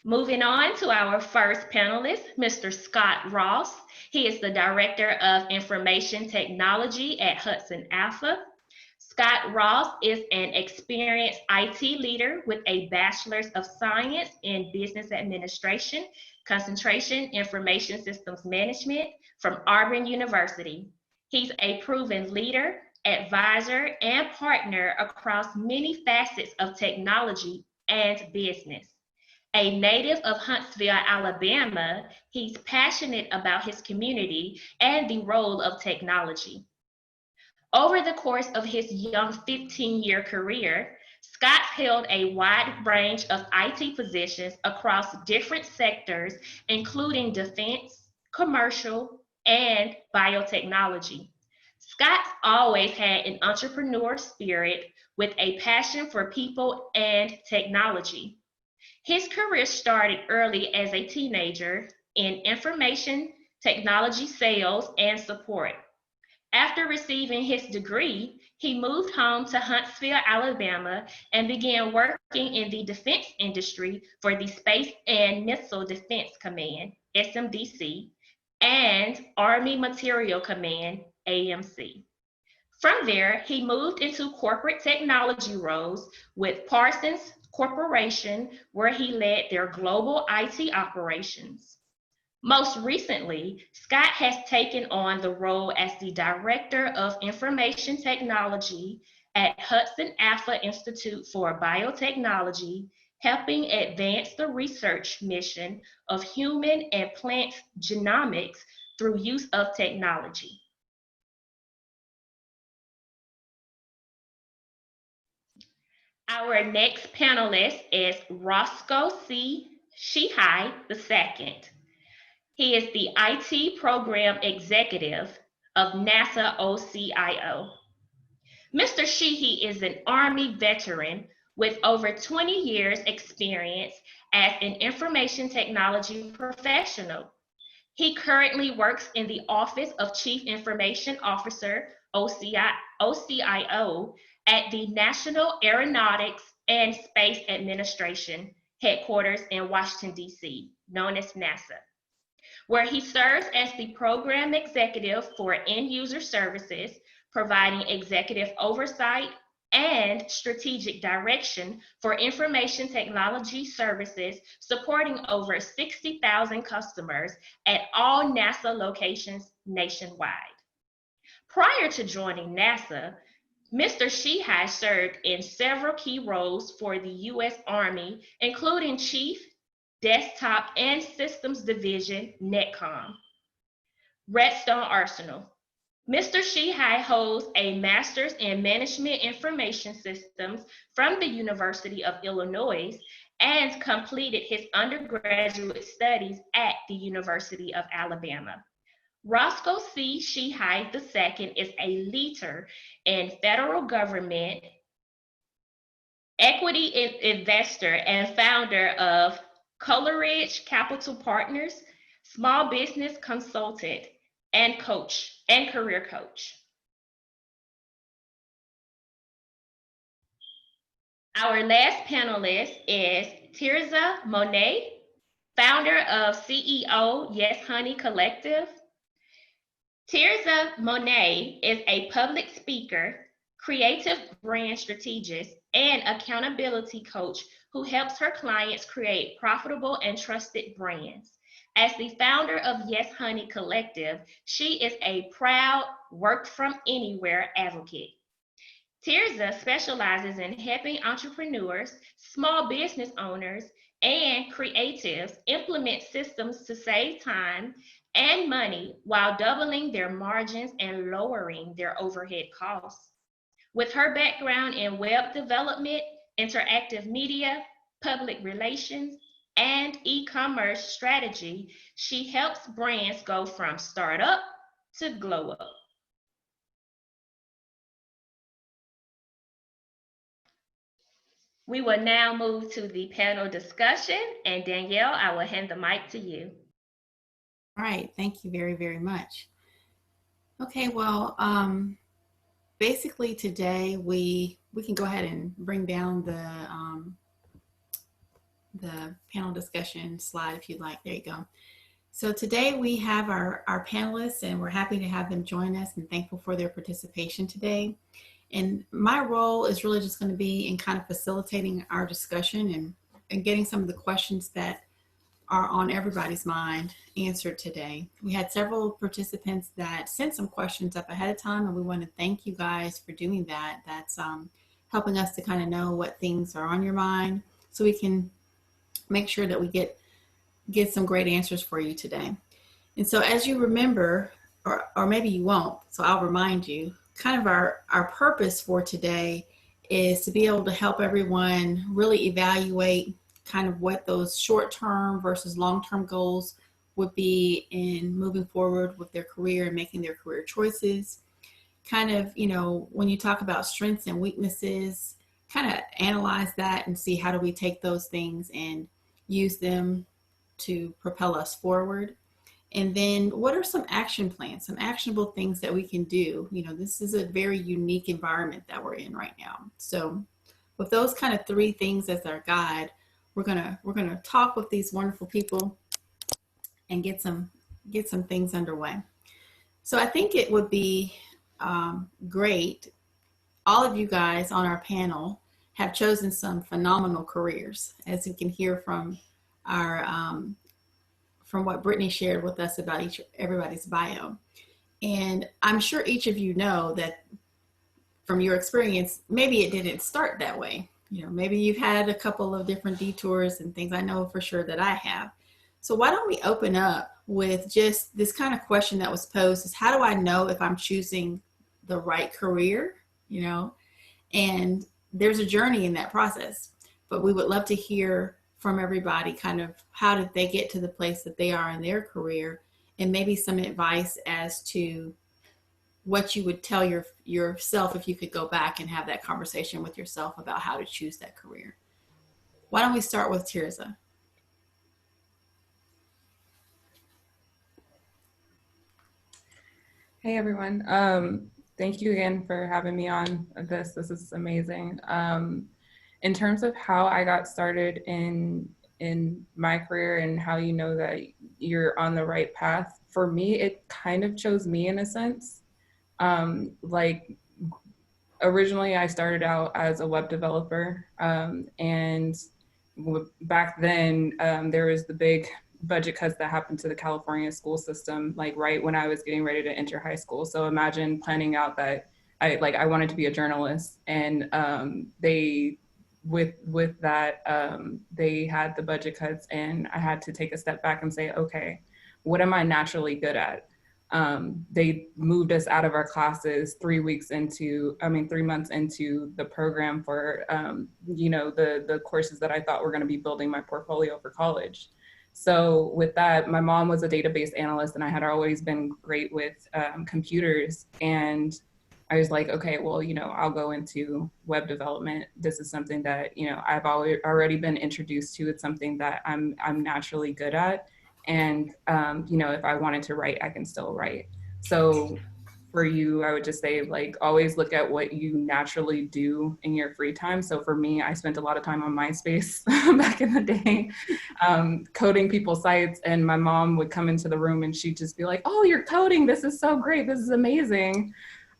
Moving on to our first panelist, Mr. Scott Ross. He is the Director of Information Technology at HudsonAlpha. Scott Ross is an experienced IT leader with a Bachelor's of Science in Business Administration, concentration Information Systems Management from Auburn University. He's a proven leader, advisor, and partner across many facets of technology and business. A native of Huntsville, Alabama, he's passionate about his community and the role of technology. Over the course of his young 15-year career, Scott held a wide range of IT positions across different sectors, including defense, commercial, and biotechnology. Scott's always had an entrepreneur spirit with a passion for people and technology. His career started early as a teenager in information technology sales and support. After receiving his degree, he moved home to Huntsville, Alabama, and began working in the defense industry for the Space and Missile Defense Command, SMDC, and Army Materiel Command, AMC. From there, he moved into corporate technology roles with Parsons Corporation, where he led their global IT operations. Most recently, Scott has taken on the role as the Director of Information Technology at HudsonAlpha Institute for Biotechnology, helping advance the research mission of human and plant genomics through use of technology. Our next panelist is Roscoe C. Sheehy II. He is the IT Program Executive of NASA OCIO. Mr. Sheehy is an Army veteran with over 20 years experience as an information technology professional. He currently works in the Office of Chief Information Officer, OCIO, at the National Aeronautics and Space Administration headquarters in Washington, D.C., known as NASA, where he serves as the program executive for end user services, providing executive oversight and strategic direction for information technology services, supporting over 60,000 customers at all NASA locations nationwide. Prior to joining NASA, Mr. Sheehy served in several key roles for the U.S. Army, including Chief Desktop and Systems Division, NETCOM, Redstone Arsenal. Mr. Sheehy holds a Master's in Management Information Systems from the University of Illinois and completed his undergraduate studies at the University of Alabama. Roscoe C. Sheehy II is a leader in federal government, equity investor, and founder of Coleridge Capital Partners, small business consultant, and coach, and career coach. Our last panelist is Tirzah Monet, founder of CEO YesHoney Collective. Tirzah Monet is a public speaker, creative brand strategist, and accountability coach who helps her clients create profitable and trusted brands. As the founder of YesHoney Collective, she is a proud work from anywhere advocate. Tirzah specializes in helping entrepreneurs, small business owners, and creatives implement systems to save time and money while doubling their margins and lowering their overhead costs. With her background in web development, interactive media, public relations, and e-commerce strategy, she helps brands go from startup to glow up. We will now move to the panel discussion, and Danielle, I will hand the mic to you. All right, thank you very, very much. Okay, well, basically today we can go ahead and bring down the panel discussion slide if you'd like. There you go. So today we have our panelists, and we're happy to have them join us and thankful for their participation today. And my role is really just going to be in kind of facilitating our discussion and getting some of the questions that are on everybody's mind answered today. We had several participants that sent some questions up ahead of time, and we want to thank you guys for doing that. That's helping us to kind of know what things are on your mind so we can make sure that we get some great answers for you today. And so as you remember, or maybe you won't, so I'll remind you, kind of our purpose for today is to be able to help everyone really evaluate kind of what those short-term versus long-term goals would be in moving forward with their career and making their career choices. Kind of, when you talk about strengths and weaknesses, kind of analyze that and see how do we take those things and use them to propel us forward. And then what are some action plans, some actionable things that we can do? This is a very unique environment that we're in right now. So with those kind of three things as our guide, we're gonna talk with these wonderful people and get some things underway. So I think it would be great. All of you guys on our panel have chosen some phenomenal careers, as you can hear from our from what Brittany shared with us about everybody's bio. And I'm sure each of you know that from your experience, maybe it didn't start that way. Maybe you've had a couple of different detours and things. I know for sure that I have. So why don't we open up with just this kind of question that was posed is, how do I know if I'm choosing the right career? And there's a journey in that process, but we would love to hear from everybody kind of how did they get to the place that they are in their career, and maybe some advice as to what you would tell yourself if you could go back and have that conversation with yourself about how to choose that career. Why don't we start with Tirzah? Hey everyone. Thank you again for having me on this. This is amazing. In terms of how I got started in my career and how you know that you're on the right path, for me, it kind of chose me in a sense. Like originally I started out as a web developer, and back then there was the big budget cuts that happened to the California school system, like right when I was getting ready to enter high school. So imagine planning out that I wanted to be a journalist, and they with that they had the budget cuts, and I had to take a step back and say, okay, what am I naturally good at? They moved us out of our classes 3 months into the program for, the courses that I thought were going to be building my portfolio for college. So with that, my mom was a database analyst, and I had always been great with computers. And I was like, okay, well, I'll go into web development. This is something that, I've already been introduced to. It's something that I'm naturally good at. And, if I wanted to write, I can still write. So for you, I would just say, like, always look at what you naturally do in your free time. So for me, I spent a lot of time on MySpace back in the day, coding people's sites. And my mom would come into the room and she'd just be like, oh, you're coding. This is so great. This is amazing.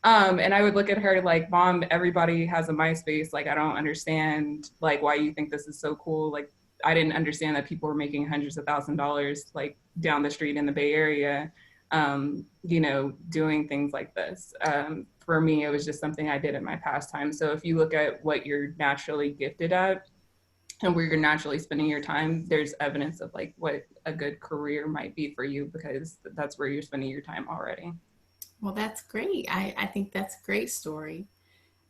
And I would look at her like, Mom, everybody has a MySpace. Like, I don't understand, like, why you think this is so cool. Like, I didn't understand that people were making hundreds of $1,000s like down the street in the Bay Area, doing things like this. For me, it was just something I did in my pastime. So if you look at what you're naturally gifted at and where you're naturally spending your time, there's evidence of like what a good career might be for you, because that's where you're spending your time already. Well, that's great. I think that's a great story.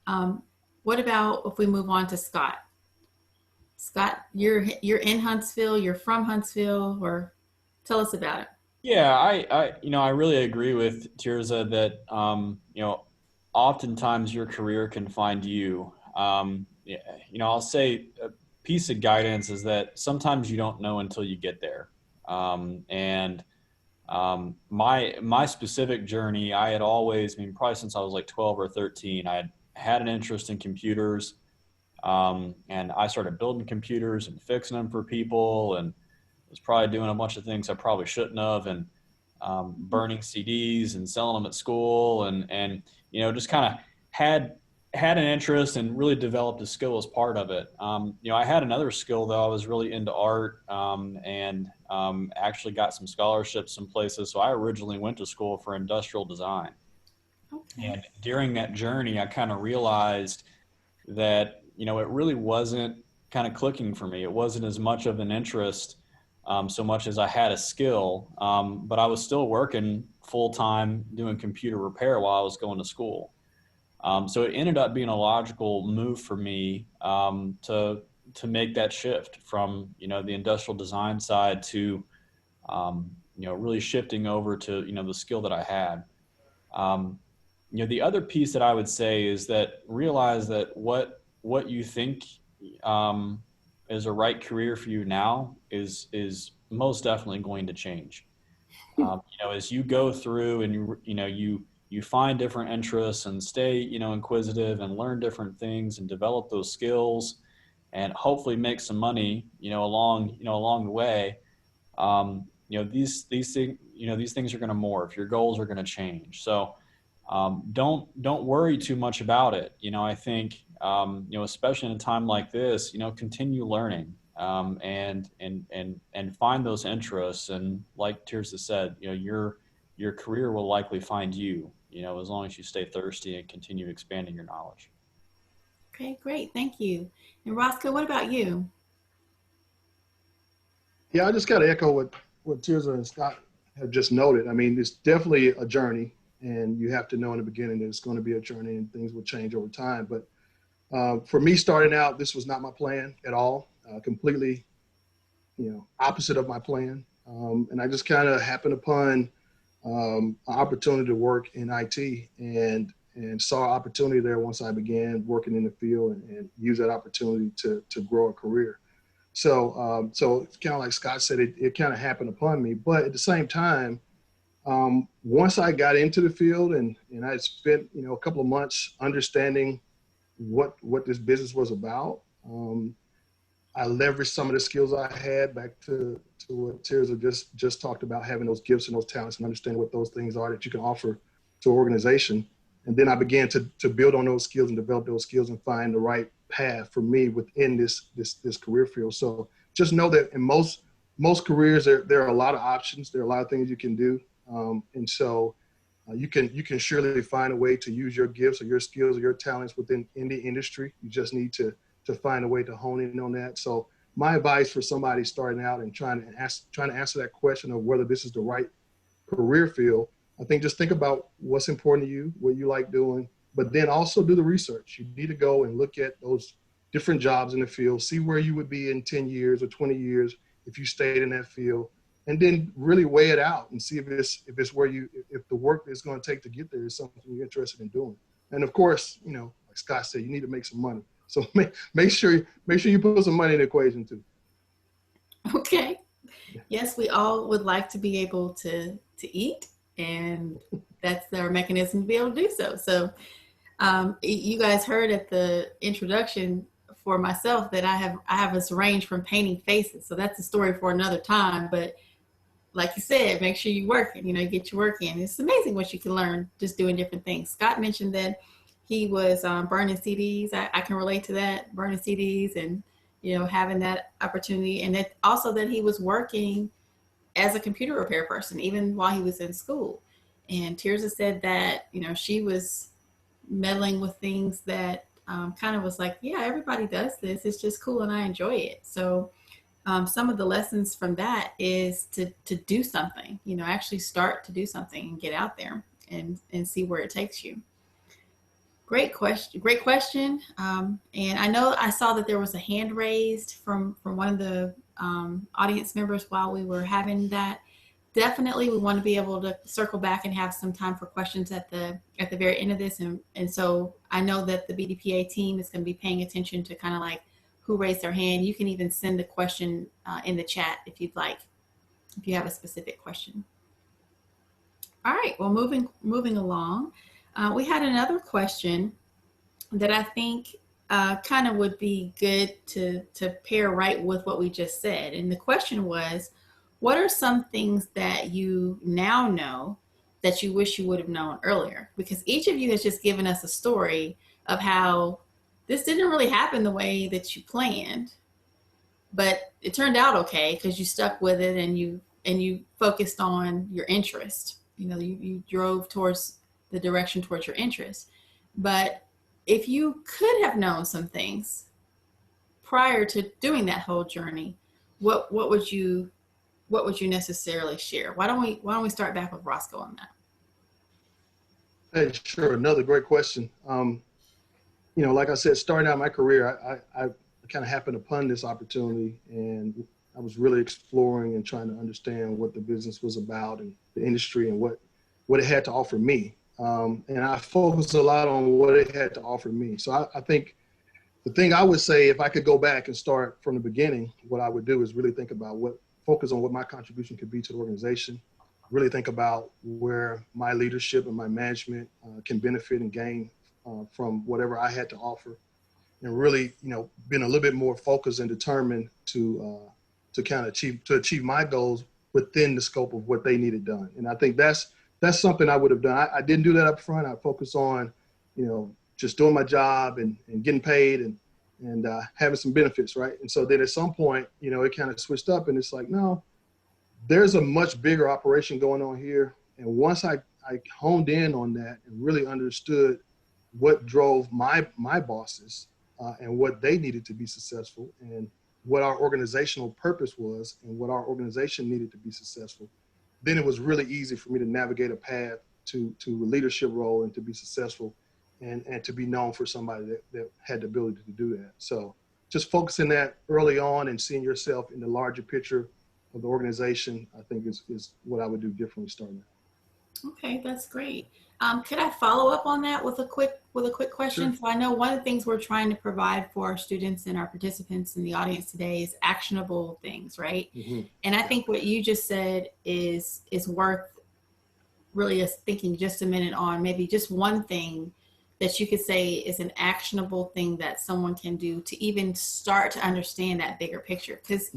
What about if we move on to Scott? Scott, you're in Huntsville, you're from Huntsville, or tell us about it. Yeah, I really agree with Tirzah that, oftentimes your career can find you. I'll say a piece of guidance is that sometimes you don't know until you get there. My specific journey, I had always, probably since I was like 12 or 13, I had an interest in computers. And I started building computers and fixing them for people, and was probably doing a bunch of things I probably shouldn't have, and burning CDs and selling them at school, and you know, just kind of had an interest and really developed a skill as part of it. You know, I had another skill though. I was really into art, and actually got some scholarships some places. So I originally went to school for industrial design. Okay. And during that journey, I kind of realized that, you know, it really wasn't kind of clicking for me. It wasn't as much of an interest, so much as I had a skill, but I was still working full time doing computer repair while I was going to school. So it ended up being a logical move for me, to make that shift from, you know, the industrial design side to, you know, really shifting over to, you know, the skill that I had. You know, the other piece that I would say is that realize that what you think is a right career for you now is most definitely going to change. You know, as you go through and you find different interests and stay, you know, inquisitive and learn different things and develop those skills and hopefully make some money, you know, along the way. You know, these things, you know, these things are going to morph. Your goals are going to change. So don't worry too much about it. You know, I think, you know, especially in a time like this, you know, continue learning, and find those interests. And like Tirzah said, you know, your career will likely find you, you know, as long as you stay thirsty and continue expanding your knowledge. Okay, great. Thank you. And Roscoe, what about you? Yeah, I just got to echo what Tirzah and Scott have just noted. I mean, it's definitely a journey, and you have to know in the beginning that it's going to be a journey and things will change over time. But for me, starting out, this was not my plan at all. Completely, you know, opposite of my plan. And I just kind of happened upon an opportunity to work in IT, and saw opportunity there once I began working in the field, and use that opportunity to grow a career. So it's kind of like Scott said, it kind of happened upon me. But at the same time, once I got into the field and I spent, you know, a couple of months understanding what this business was about, I leveraged some of the skills I had back to what Tirzah just talked about, having those gifts and those talents and understanding what those things are that you can offer to an organization. And then I began to build on those skills and develop those skills and find the right path for me within this career field. So just know that in most careers, there are a lot of options. There are a lot of things you can do. And so you can surely find a way to use your gifts or your skills or your talents within any industry. You just need to find a way to hone in on that. So my advice for somebody starting out and trying to answer that question of whether this is the right career field, I think just think about what's important to you, what you like doing, but then also do the research. You need to go and look at those different jobs in the field, see where you would be in 10 years or 20 years if you stayed in that field, and then really weigh it out and see if the work it's going to take to get there is something you're interested in doing. And of course, you know, like Scott said, you need to make some money. So make sure you put some money in the equation too. Okay. Yes, we all would like to be able to eat, and that's our mechanism to be able to do so. So you guys heard at the introduction for myself that I have this range from painting faces. So that's a story for another time. But like you said, make sure you work, you know, get your work in. It's amazing what you can learn just doing different things. Scott mentioned that he was burning CDs. I can relate to that, burning CDs and, you know, having that opportunity. And that also that he was working as a computer repair person, even while he was in school. And Tirzah said that, you know, she was meddling with things that kind of was like, yeah, everybody does this. It's just cool and I enjoy it. So some of the lessons from that is to do something, you know, actually start to do something and get out there and see where it takes you. Great question. Great question. And I know I saw that there was a hand raised from one of the audience members while we were having that. Definitely, we want to be able to circle back and have some time for questions at the very end of this. And so I know that the BDPA team is going to be paying attention to kind of like who raised their hand. You can even send a question in the chat if you'd like, if you have a specific question. All right, well, moving along. We had another question that I think kind of would be good to pair right with what we just said. And the question was, what are some things that you now know that you wish you would have known earlier? Because each of you has just given us a story of how this didn't really happen the way that you planned, but it turned out okay because you stuck with it and you focused on your interest. You know, you drove towards the direction towards your interest. But if you could have known some things prior to doing that whole journey, what would you necessarily share? Why don't we start back with Roscoe on that? Hey, sure. Another great question. You know, like I said, starting out my career, I kind of happened upon this opportunity, and I was really exploring and trying to understand what the business was about and the industry and what it had to offer me. And I focused a lot on what it had to offer me. So I think the thing I would say, if I could go back and start from the beginning, what I would do is really think about focus on what my contribution could be to the organization, really think about where my leadership and my management can benefit and gain from whatever I had to offer, and really, you know, being a little bit more focused and determined to kind of achieve my goals within the scope of what they needed done. And I think that's something I would have done. I didn't do that up front. I focused on, you know, just doing my job and getting paid and having some benefits, right? And so then at some point, you know, it kind of switched up, and it's like, no, there's a much bigger operation going on here. And once I honed in on that and really understood what drove my bosses and what they needed to be successful, and what our organizational purpose was and what our organization needed to be successful, then it was really easy for me to navigate a path to a leadership role and to be successful and to be known for somebody that had the ability to do that. So just focusing that early on and seeing yourself in the larger picture of the organization, I think is what I would do differently starting out. Okay, that's great. Could I follow up on that with a quick question? Sure. So I know one of the things we're trying to provide for our students and our participants in the audience today is actionable things, right? Mm-hmm. And I think what you just said is worth really us thinking just a minute on. Maybe just one thing that you could say is an actionable thing that someone can do to even start to understand that bigger picture. Because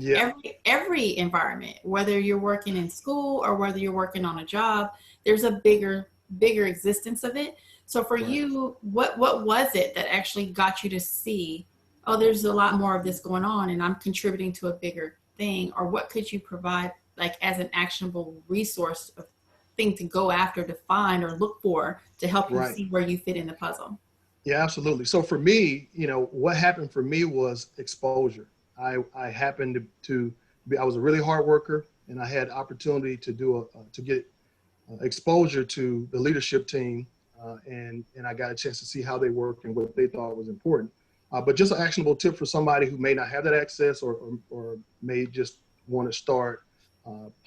every environment, whether you're working in school or whether you're working on a job, there's a bigger existence of it. So for you, what was it that actually got you to see, oh, there's a lot more of this going on and I'm contributing to a bigger thing? Or what could you provide like as an actionable resource of thing to go after, to find or look for to help you see where you fit in the puzzle? Yeah, absolutely. So for me, you know, what happened for me was exposure. I happened to be, I was a really hard worker, and I had opportunity to get exposure to the leadership team, and I got a chance to see how they work and what they thought was important. But just an actionable tip for somebody who may not have that access or may just want to start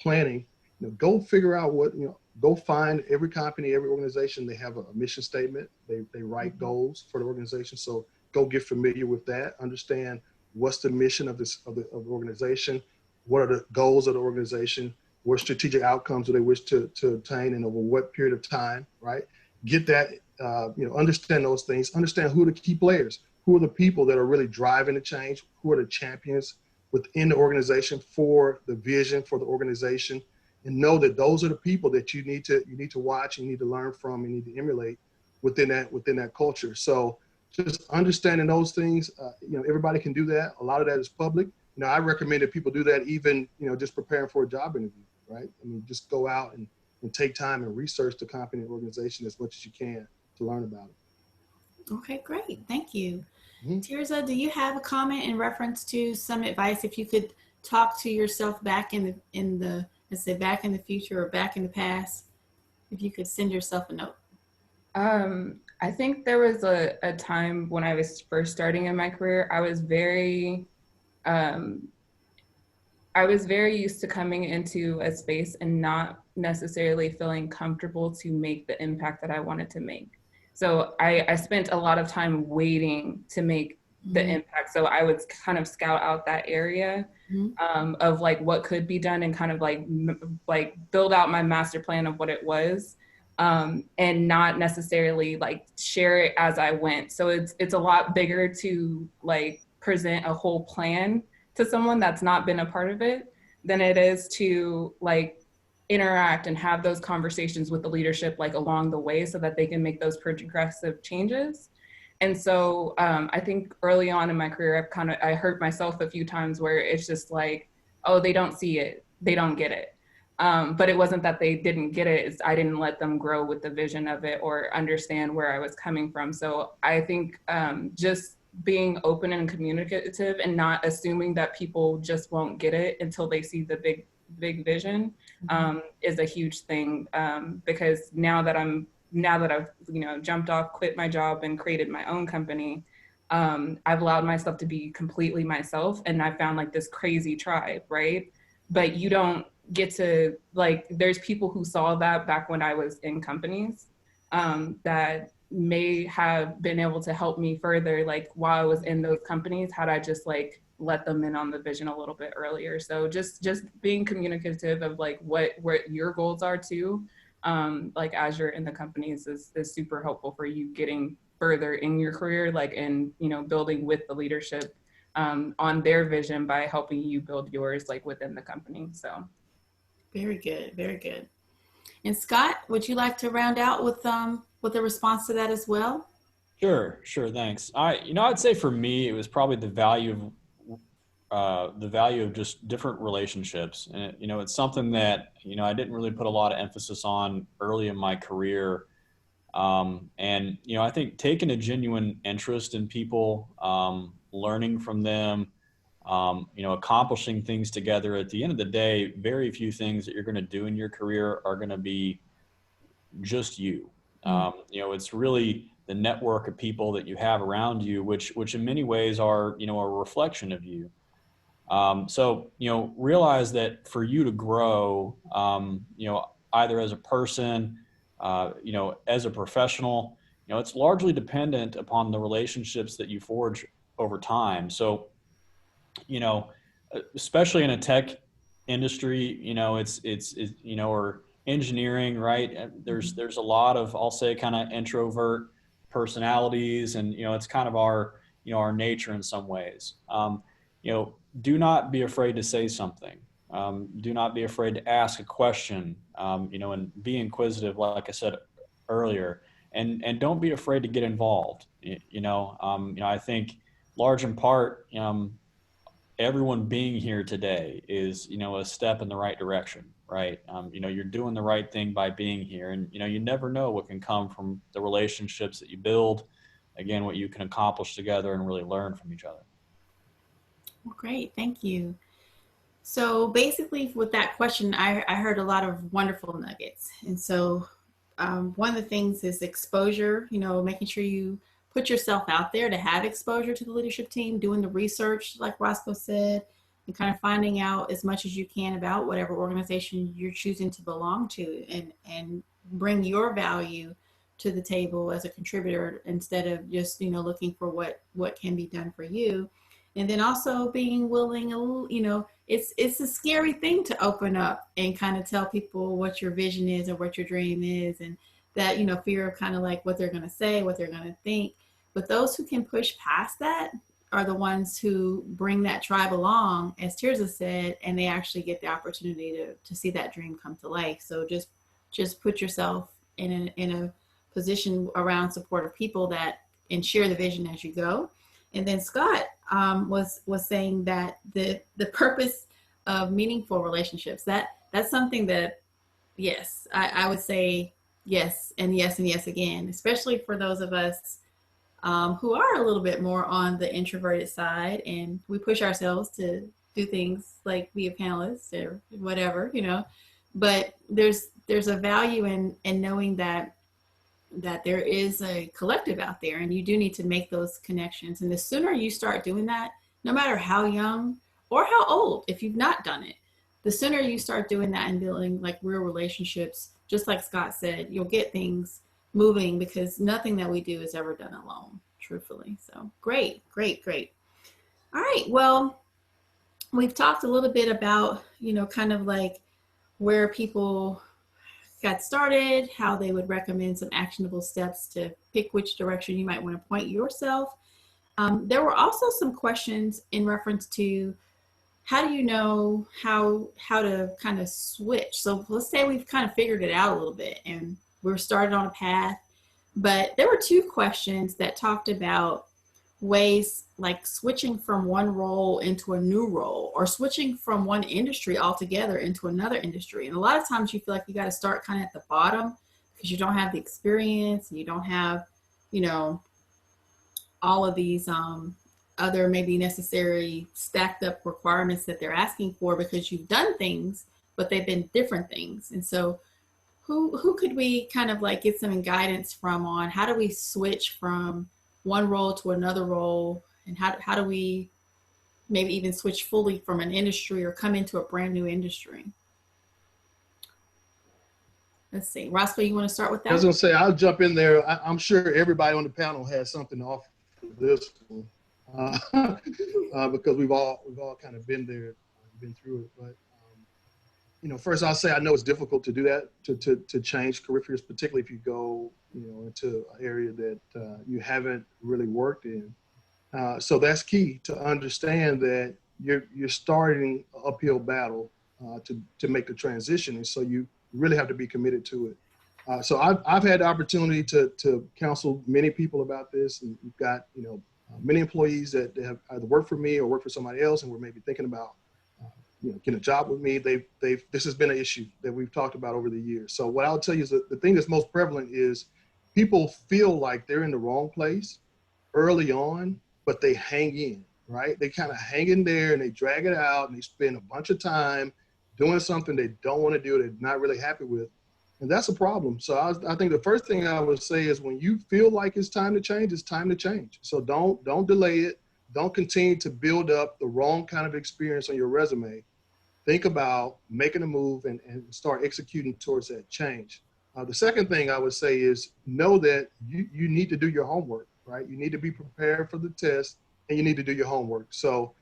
planning, you know, go figure out go find every company, every organization. They have a mission statement. They write goals for the organization. So go get familiar with that. Understand what's the mission of the organization. What are the goals of the organization? What strategic outcomes do they wish to obtain, and over what period of time? Right. Get that. Understand those things. Understand who are the key players. Who are the people that are really driving the change? Who are the champions within the organization for the vision for the organization? And know that those are the people that you need to watch, you need to learn from, you need to emulate within that culture. So just understanding those things, everybody can do that. A lot of that is public. I recommend that people do that even, just preparing for a job interview, right? I mean, just go out and take time and research the company and organization as much as you can to learn about it. Okay, great. Thank you. Mm-hmm. Tirzah, do you have a comment in reference to some advice? If you could talk to yourself back in the let's say back in the future or back in the past, if you could send yourself a note. I think there was a time when I was first starting in my career, I was very used to coming into a space and not necessarily feeling comfortable to make the impact that I wanted to make. So I spent a lot of time waiting to make the impact. So I would kind of scout out that area of like what could be done and kind of like build out my master plan of what it was. and not necessarily like share it as I went. So it's a lot bigger to like present a whole plan to someone that's not been a part of it than it is to like interact and have those conversations with the leadership like along the way so that they can make those progressive changes. And so I think early on in my career, I hurt myself a few times where it's just like, oh, they don't see it, they don't get it. But it wasn't that they didn't get it, it's I didn't let them grow with the vision of it or understand where I was coming from. So I think just being open and communicative and not assuming that people just won't get it until they see the big vision is a huge thing, because now that I've jumped off, quit my job and created my own company, I've allowed myself to be completely myself, and I found like this crazy tribe, right? But you don't get to like, there's people who saw that back when I was in companies that may have been able to help me further, like while I was in those companies, had I just like let them in on the vision a little bit earlier. So just being communicative of like what your goals are too, like as you're in the companies is super helpful for you getting further in your career, like, and building with the leadership on their vision by helping you build yours like within the company. So very good, very good. And Scott, would you like to round out with a response to that as well? Sure, thanks. I'd say for me, it was probably the value of just different relationships. And, it's something that, I didn't really put a lot of emphasis on early in my career. And, I think taking a genuine interest in people, learning from them, accomplishing things together. At the end of the day, very few things that you're going to do in your career are going to be just you. It's really the network of people that you have around you, which in many ways are, a reflection of you. So, realize that for you to grow, either as a person, as a professional, it's largely dependent upon the relationships that you forge over time. So, especially in a tech industry, it's or engineering, right? There's a lot of, I'll say, kind of introvert personalities, and, it's kind of our nature in some ways. Do not be afraid to say something. Do not be afraid to ask a question, and be inquisitive, like I said earlier, and don't be afraid to get involved. I think large in part, everyone being here today is, a step in the right direction, right? You're doing the right thing by being here, and, you never know what can come from the relationships that you build, again, what you can accomplish together and really learn from each other. Well, great, thank you. So basically with that question, I heard a lot of wonderful nuggets. And so one of the things is exposure, making sure you put yourself out there to have exposure to the leadership team, doing the research, like Roscoe said, and kind of finding out as much as you can about whatever organization you're choosing to belong to, and bring your value to the table as a contributor instead of just, looking for what can be done for you. And then also being willing, it's a scary thing to open up and kind of tell people what your vision is or what your dream is, and that, fear of kind of like what they're going to say, what they're going to think. But those who can push past that are the ones who bring that tribe along, as Tirzah said, and they actually get the opportunity to see that dream come to life. So just put yourself in a position around supportive people and share the vision as you go. And then Scott was saying that the purpose of meaningful relationships, that's something that, yes, I would say yes and yes and yes again, especially for those of us who are a little bit more on the introverted side, and we push ourselves to do things like be a panelist or whatever, but there's a value in knowing that there is a collective out there, and you do need to make those connections. And the sooner you start doing that, no matter how young or how old, if you've not done it, the sooner you start doing that and building like real relationships, just like Scott said, you'll get things moving, because nothing that we do is ever done alone, truthfully. So great. All right, well, we've talked a little bit about, kind of like where people got started, how they would recommend some actionable steps to pick which direction you might want to point yourself. There were also some questions in reference to how do you know how to kind of switch? So let's say we've kind of figured it out a little bit and we're started on a path, but there were 2 questions that talked about ways like switching from one role into a new role, or switching from one industry altogether into another industry. And a lot of times you feel like you got to start kind of at the bottom because you don't have the experience and you don't have, you know, all of these other maybe necessary stacked up requirements that they're asking for because you've done things, but they've been different things. And so who could we kind of like get some guidance from on how do we switch from one role to another role, and how do we maybe even switch fully from an industry or come into a brand new industry? Let's see, Roscoe, you want to start with that? I was gonna say, I'll jump in there. I'm sure everybody on the panel has something to offer for this one, because we've all kind of been there, been through it. But you know, first I'll say I know it's difficult to do that, to change careers, particularly if you go, you know, into an area that you haven't really worked in. So that's key to understand that you're starting an uphill battle to make the transition, and so you really have to be committed to it. So I've had the opportunity to counsel many people about this, and we've got, you know, many employees that have either worked for me or worked for somebody else, and we're maybe thinking about, you know, getting a job with me. This has been an issue that we've talked about over the years. So what I'll tell you is that the thing that's most prevalent is people feel like they're in the wrong place early on, but they hang in, right? They kind of hang in there and they drag it out and they spend a bunch of time doing something they don't want to do, they're not really happy with. And that's a problem. So I think the first thing I would say is when you feel like it's time to change, it's time to change. So don't delay it. Don't continue to build up the wrong kind of experience on your resume. Think about making a move and start executing towards that change. The second thing I would say is know that you need to do your homework, right? You need to be prepared for the test and you need to do your homework. So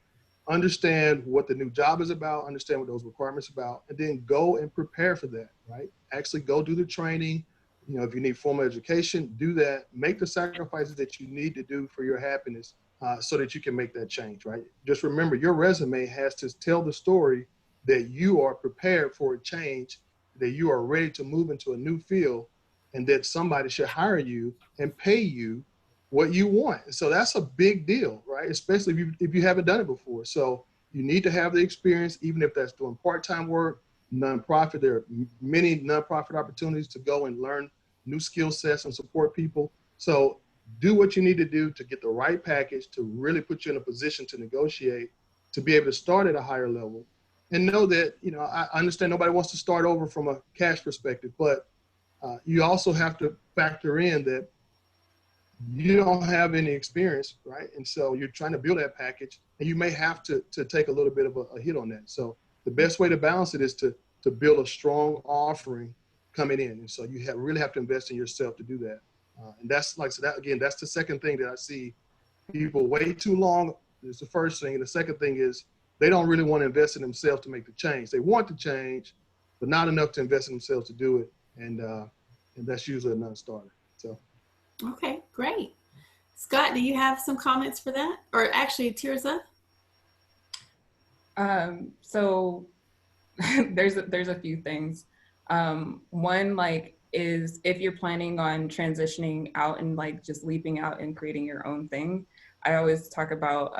understand what the new job is about, understand what those requirements are about, and then go and prepare for that, right? Actually go do the training. You know, if you need formal education, do that. Make the sacrifices that you need to do for your happiness so that you can make that change, right? Just remember, your resume has to tell the story that you are prepared for a change, that you are ready to move into a new field, and that somebody should hire you and pay you what you want. So that's a big deal, right? Especially if you haven't done it before. So you need to have the experience, even if that's doing part-time work, nonprofit. There are many nonprofit opportunities to go and learn new skill sets and support people. So do what you need to do to get the right package to really put you in a position to negotiate, to be able to start at a higher level. And know that, you know, I understand nobody wants to start over from a cash perspective, but you also have to factor in that you don't have any experience, right? And so you're trying to build that package, and you may have to take a little bit of a hit on that. So the best way to balance it is to build a strong offering coming in. And so you really have to invest in yourself to do that. And that's, like, so that, again, that's the second thing that I see people wait too long. It's the first thing. And the second thing is they don't really want to invest in themselves to make the change. They want to change, but not enough to invest in themselves to do it. And that's usually a non-starter. So. Okay, great. Scott, do you have some comments for that? Or actually, Tirzah? So there's a few things. One, like, is if you're planning on transitioning out and like just leaping out and creating your own thing, I always talk about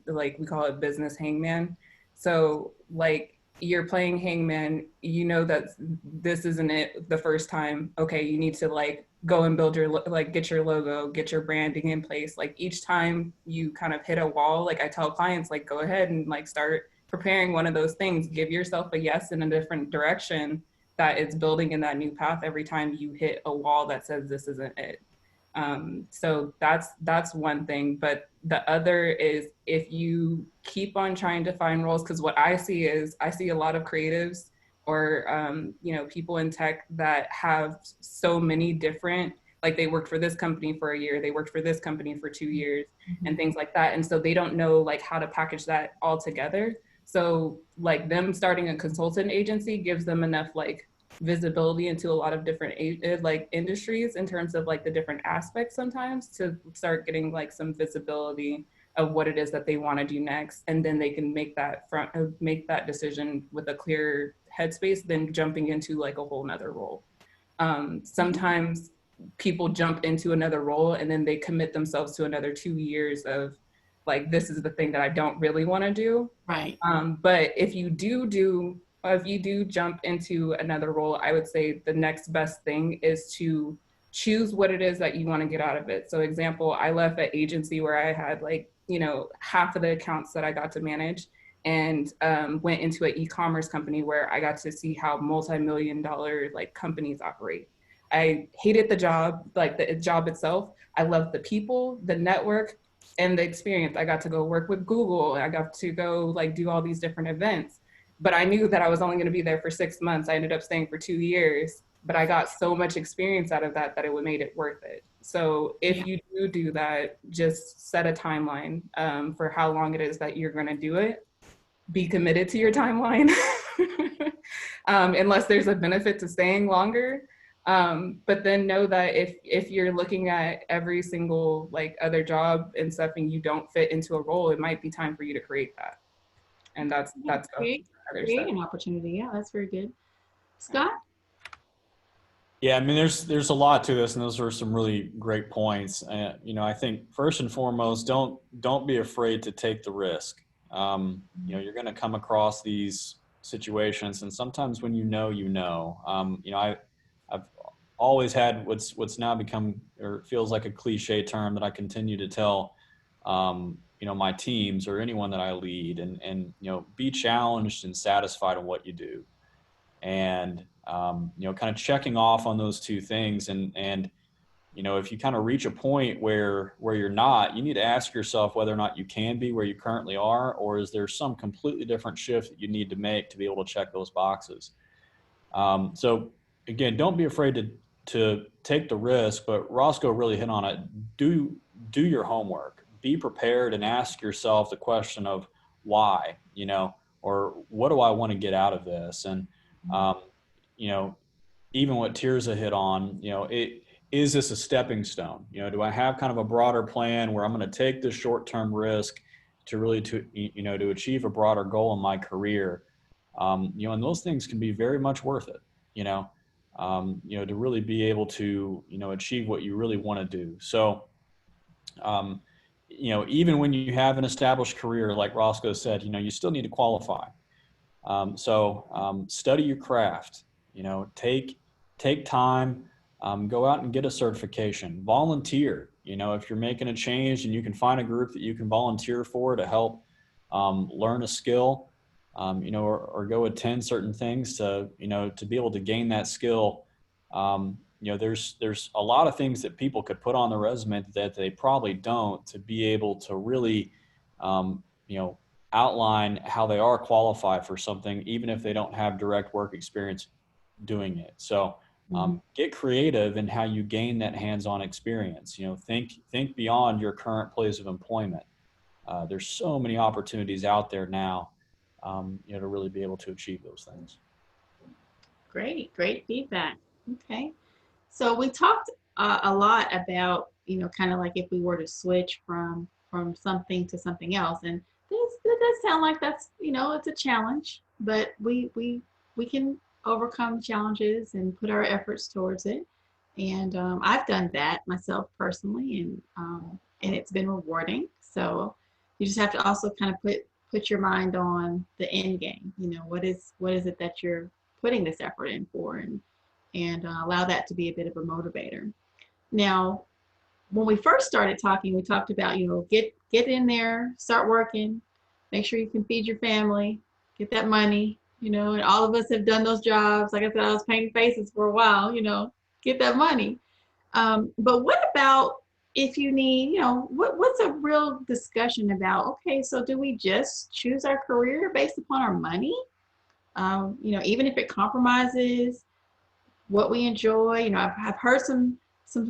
like, we call it business hangman. So like, you're playing hangman, you know that this isn't it the first time. Okay, you need to like go and build your, like, get your logo, get your branding in place. Like each time you kind of hit a wall, like I tell clients, like, go ahead and like start preparing one of those things. Give yourself a yes in a different direction that it's building in that new path every time you hit a wall that says this isn't it. So that's one thing. But the other is, if you keep on trying to find roles, because what I see is I see a lot of creatives or you know, people in tech that have so many different, like they worked for this company for a year, they worked for this company for 2 years, and things like that. And so they don't know like how to package that all together. So like them starting a consultant agency gives them enough like visibility into a lot of different like industries in terms of like the different aspects sometimes, to start getting like some visibility of what it is that they want to do next, and then they can make that decision with a clear headspace than jumping into like a whole nother role. Sometimes people jump into another role and then they commit themselves to another 2 years of like, this is the thing that I don't really want to do. Right. But if you do jump into another role, I would say the next best thing is to choose what it is that you want to get out of it. So example, I left an agency where I had like, half of the accounts that I got to manage, and went into an e-commerce company where I got to see how multi-million-dollar like companies operate. I hated the job, like the job itself. I loved the people, the network, and the experience. I got to go work with Google. I got to go like do all these different events, but I knew that I was only going to be there for 6 months. I ended up staying for 2 years, but I got so much experience out of that that it would made it worth it. So if you do that, just set a timeline for how long it is that you're going to do it. Be committed to your timeline, unless there's a benefit to staying longer. But then know that if you're looking at every single like other job and stuff and you don't fit into a role, it might be time for you to create that. And that's create an opportunity. Yeah, that's very good. Scott? Yeah, I mean, there's a lot to this, and those are some really great points. I think first and foremost, don't be afraid to take the risk. You're going to come across these situations, and sometimes when I've always had what's now become or feels like a cliche term that I continue to tell, my teams or anyone that I lead, and be challenged and satisfied in what you do, and kind of checking off on those two things, and if you kind of reach a point where you're not, you need to ask yourself whether or not you can be where you currently are, or is there some completely different shift that you need to make to be able to check those boxes. So again, don't be afraid to take the risk, but Roscoe really hit on it. Do your homework, be prepared, and ask yourself the question of why, or what do I want to get out of this? And, even what Tirzah hit on, is this a stepping stone? Do I have kind of a broader plan where I'm going to take this short-term risk to achieve a broader goal in my career? And those things can be very much worth it, to really be able to, achieve what you really want to do. So, even when you have an established career, like Roscoe said, you still need to qualify. So study your craft, take time, go out and get a certification, volunteer. If you're making a change and you can find a group that you can volunteer for to help learn a skill, or go attend certain things to be able to gain that skill. There's a lot of things that people could put on their resume that they probably don't, to be able to really, outline how they are qualified for something, even if they don't have direct work experience doing it. So get creative in how you gain that hands-on experience. Think beyond your current place of employment. There's so many opportunities out there now, to really be able to achieve those things. Great feedback. Okay. So we talked a lot about, kind of like if we were to switch from something to something else. And that does sound like that's, it's a challenge, but we can overcome challenges and put our efforts towards it. And I've done that myself personally, and it's been rewarding. So you just have to also kind of put your mind on the end game. What is it that you're putting this effort in for, and allow that to be a bit of a motivator. Now, when we first started talking, we talked about, get in there, start working, make sure you can feed your family, get that money, and all of us have done those jobs. Like I said, I was painting faces for a while, get that money. But what about if you need, what's a real discussion about, okay, so do we just choose our career based upon our money? Even if it compromises what we enjoy. I've heard some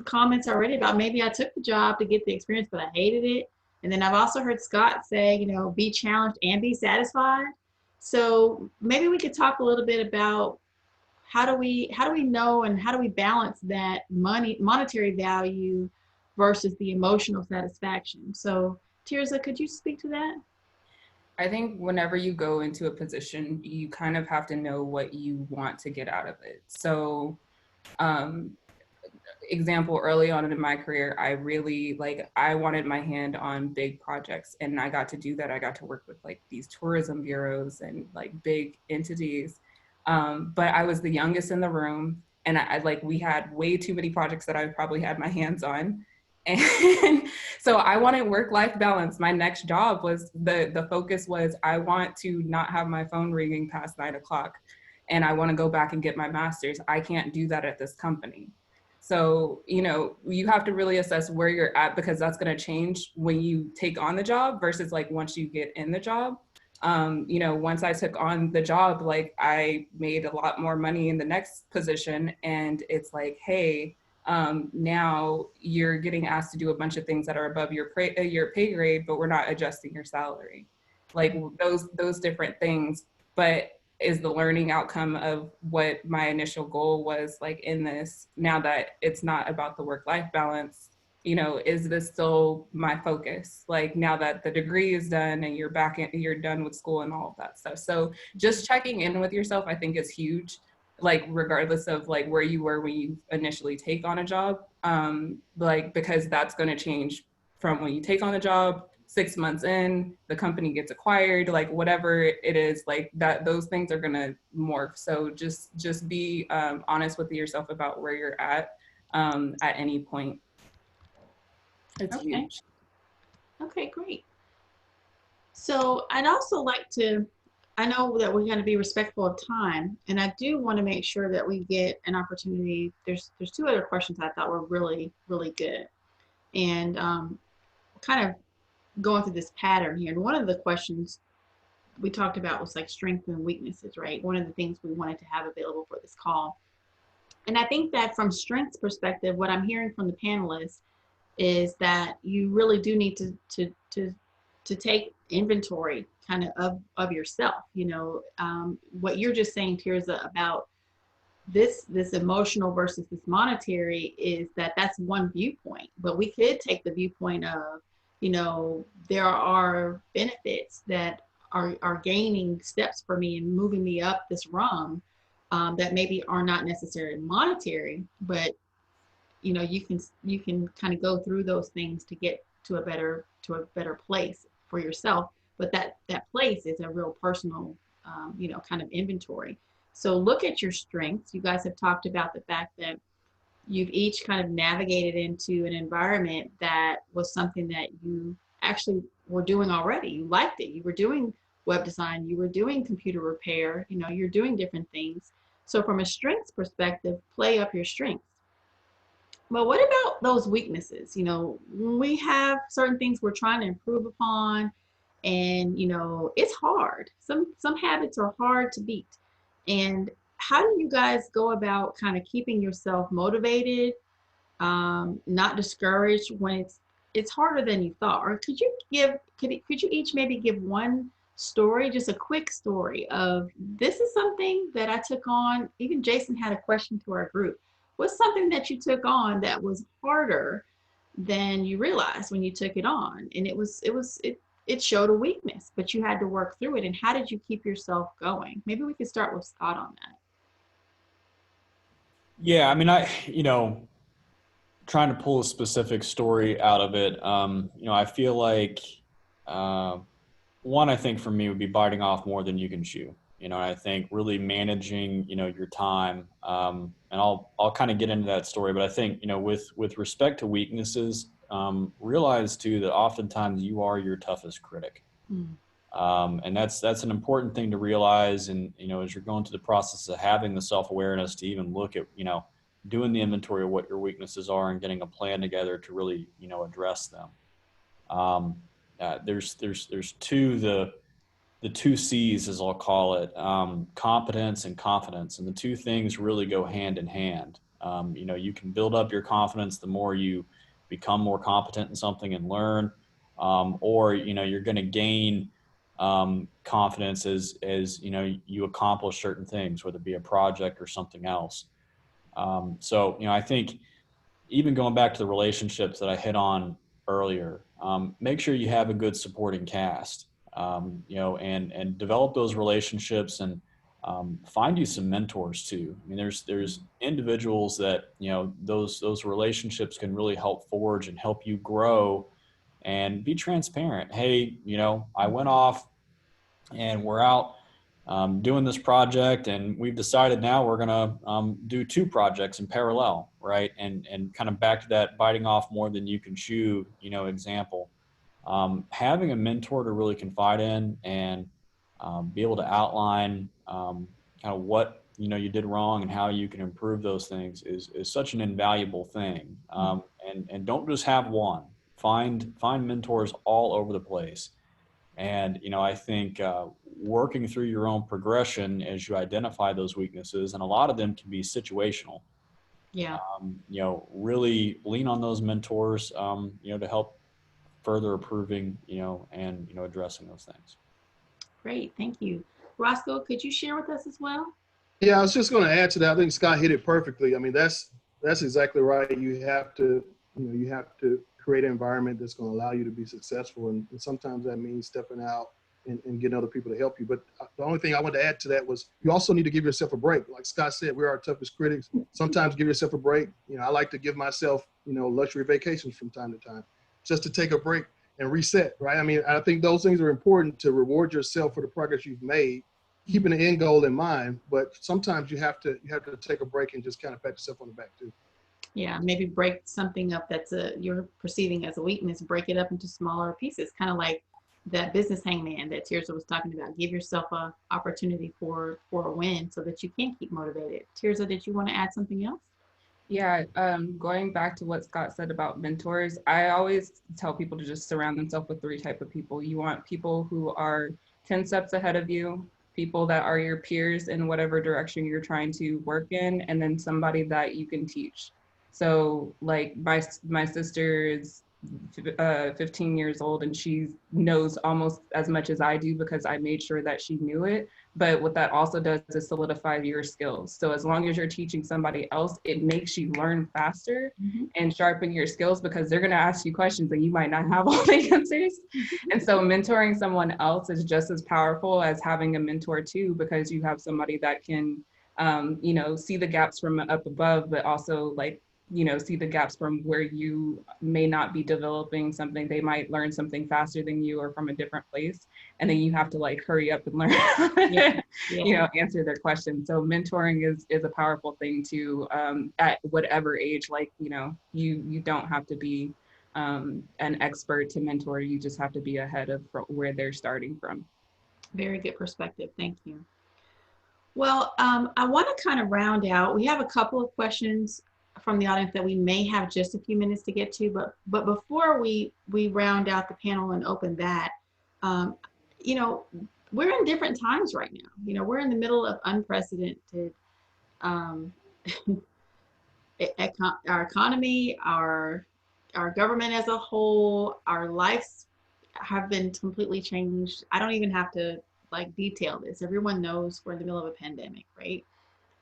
comments already about maybe I took the job to get the experience, but I hated it. And then I've also heard Scott say, be challenged and be satisfied. So maybe we could talk a little bit about how do we know, and how do we balance that monetary value versus the emotional satisfaction? So Tirzah, could you speak to that? I think whenever you go into a position, you kind of have to know what you want to get out of it. So, example, early on in my career, I really I wanted my hand on big projects, and I got to do that. I got to work with like these tourism bureaus and like big entities. But I was the youngest in the room, and we had way too many projects that I probably had my hands on. And so I wanted work-life balance. My next job was the focus was I want to not have my phone ringing past 9 o'clock, and I want to go back and get my master's. I can't do that at this company. So, you have to really assess where you're at, because that's going to change when you take on the job versus like once you get in the job. Once I took on the job, like I made a lot more money in the next position, and it's like, hey, now you're getting asked to do a bunch of things that are above your pay grade, but we're not adjusting your salary, like those different things. But is the learning outcome of what my initial goal was like in this, now that it's not about the work-life balance, is this still my focus? Like now that the degree is done and you're done with school and all of that stuff. So just checking in with yourself, I think, is huge. Like regardless of like where you were when you initially take on a job, because that's going to change from when you take on the job, 6 months in, the company gets acquired, like whatever it is, like that, those things are going to morph. So just be honest with yourself about where you're at any point. It's huge. Okay, great. So I'd also like to, I know that we're going to be respectful of time, and I do want to make sure that we get an opportunity. There's two other questions I thought were really, really good, and kind of going through this pattern here. And one of the questions we talked about was like strengths and weaknesses, right? One of the things we wanted to have available for this call. And I think that from strengths perspective, what I'm hearing from the panelists is that you really do need to take inventory kind of yourself. What you're just saying, Tirzah, about this emotional versus this monetary, is that's one viewpoint. But we could take the viewpoint of, there are benefits that are gaining steps for me and moving me up this rung, that maybe are not necessarily monetary, but you can kind of go through those things to get to a better place for yourself. But that place is a real personal, kind of inventory. So look at your strengths. You guys have talked about the fact that you've each kind of navigated into an environment that was something that you actually were doing already. You liked it. You were doing web design. You were doing computer repair. You're doing different things. So from a strengths perspective, play up your strengths. But what about those weaknesses? When we have certain things we're trying to improve upon, and it's hard. Some habits are hard to beat. And how do you guys go about kind of keeping yourself motivated, not discouraged when it's harder than you thought? Or could you each maybe give one story, just a quick story of, this is something that I took on. Even Jason had a question to our group. What's something that you took on that was harder than you realized when you took it on? And it showed a weakness, but you had to work through it. And how did you keep yourself going? Maybe we could start with Scott on that. Yeah, I mean, trying to pull a specific story out of it, I feel like, one, I think for me would be biting off more than you can chew. I think really managing, your time, and I'll kind of get into that story, but I think, with respect to weaknesses, realize too that oftentimes you are your toughest critic. And that's an important thing to realize. And, as you're going through the process of having the self-awareness to even look at, doing the inventory of what your weaknesses are and getting a plan together to really, address them. There's the two C's, as I'll call it, competence and confidence. And the two things really go hand in hand. You can build up your confidence the more you become more competent in something and learn, or, you're going to gain confidence as you know, you accomplish certain things, whether it be a project or something else. So, you know, I think even going back to the relationships that I hit on earlier, make sure you have a good supporting cast, you know, and develop those relationships, and find you some mentors too. I mean, there's individuals that, you know, those relationships can really help forge and help you grow, and be transparent. Hey, you know, I went off and we're out doing this project, and we've decided now we're going to do 2 projects in parallel, right? And kind of back to that biting off more than you can chew, you know, example. Having a mentor to really confide in, and be able to outline kind of what, you know, you did wrong and how you can improve those things is such an invaluable thing. And don't just have one. Find mentors all over the place. And, you know, I think working through your own progression as you identify those weaknesses, and a lot of them can be situational. Yeah. You know, really lean on those mentors, you know, to help further improving, you know, and, you know, addressing those things. Great. Thank you. Roscoe, could you share with us as well? Yeah, I was just going to add to that. I think Scott hit it perfectly. I mean, that's exactly right. You have to, you know, you have to create an environment that's going to allow you to be successful, and sometimes that means stepping out and getting other people to help you. But the only thing I want to add to that was you also need to give yourself a break. Like Scott said, we're our toughest critics. Sometimes give yourself a break. You know, I like to give myself, you know, luxury vacations from time to time, just to take a break and reset, right? I mean, I think those things are important to reward yourself for the progress you've made, keeping the end goal in mind. But sometimes you have to take a break and just kind of pat yourself on the back too. Yeah, maybe break something up that's you're perceiving as a weakness, break it up into smaller pieces, kind of like that business hangman that Tirzah was talking about. Give yourself a opportunity for a win so that you can keep motivated. Tirzah, did you want to add something else? Yeah, going back to what Scott said about mentors, I always tell people to just surround themselves with 3 types of people. You want people who are 10 steps ahead of you, people that are your peers in whatever direction you're trying to work in, and then somebody that you can teach. So like my sister is 15 years old, and she knows almost as much as I do because I made sure that she knew it. But what that also does is solidify your skills. So as long as you're teaching somebody else, it makes you learn faster and sharpen your skills, because they're going to ask you questions and you might not have all the answers. And so mentoring someone else is just as powerful as having a mentor too, because you have somebody that can, you know, see the gaps from up above, but also like, you know, see the gaps from where you may not be developing something. They might learn something faster than you or from a different place. And then you have to like hurry up and learn, you know, answer their questions. So mentoring is a powerful thing too, at whatever age. Like, you know, you don't have to be an expert to mentor. You just have to be ahead of where they're starting from. Very good perspective. Thank you. Well, I want to kind of round out. We have a couple of questions from the audience that we may have just a few minutes to get to, but before we round out the panel and open that, you know, we're in different times right now. You know, we're in the middle of unprecedented our economy, our government as a whole, our lives have been completely changed. I don't even have to like detail this. Everyone knows we're in the middle of a pandemic, right?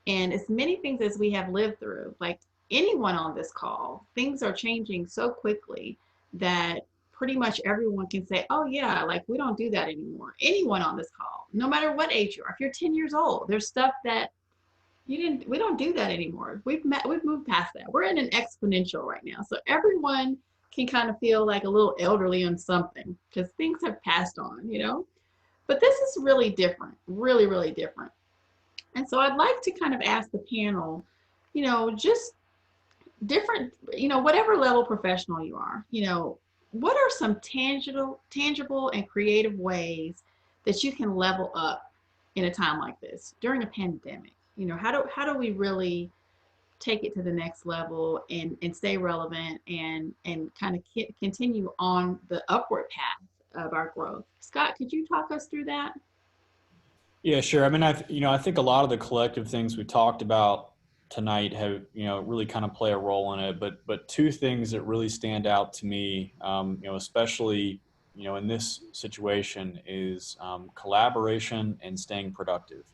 And as many things as we have lived through, like anyone on this call, things are changing so quickly that pretty much everyone can say, oh yeah, like we don't do that anymore. Anyone on this call, no matter what age you are, if you're 10 years old, there's stuff that we don't do that anymore. We've moved past that. We're in an exponential right now. So everyone can kind of feel like a little elderly on something because things have passed on, you know? But this is really different, really, really different. And so I'd like to kind of ask the panel, you know, just different, you know, whatever level professional you are, you know, what are some tangible and creative ways that you can level up in a time like this during a pandemic? You know, how do we really take it to the next level and stay relevant and kind of continue on the upward path of our growth? Scott, could you talk us through that? Yeah, sure. I mean, I think a lot of the collective things we talked about tonight have, you know, really kind of play a role in it. But 2 things that really stand out to me, you know, especially, you know, in this situation is collaboration and staying productive.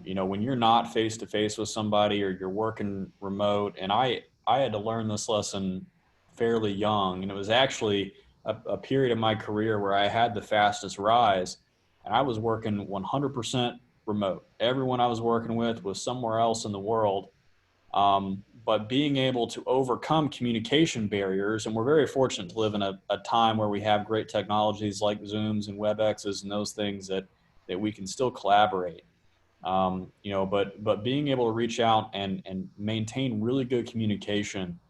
You know, when you're not face to face with somebody or you're working remote, and I had to learn this lesson fairly young, and it was actually a period of my career where I had the fastest rise, and I was working 100% remote. Everyone I was working with was somewhere else in the world. But being able to overcome communication barriers, and we're very fortunate to live in a time where we have great technologies like Zooms and WebExes and those things that we can still collaborate. You know, but being able to reach out and maintain really good communication,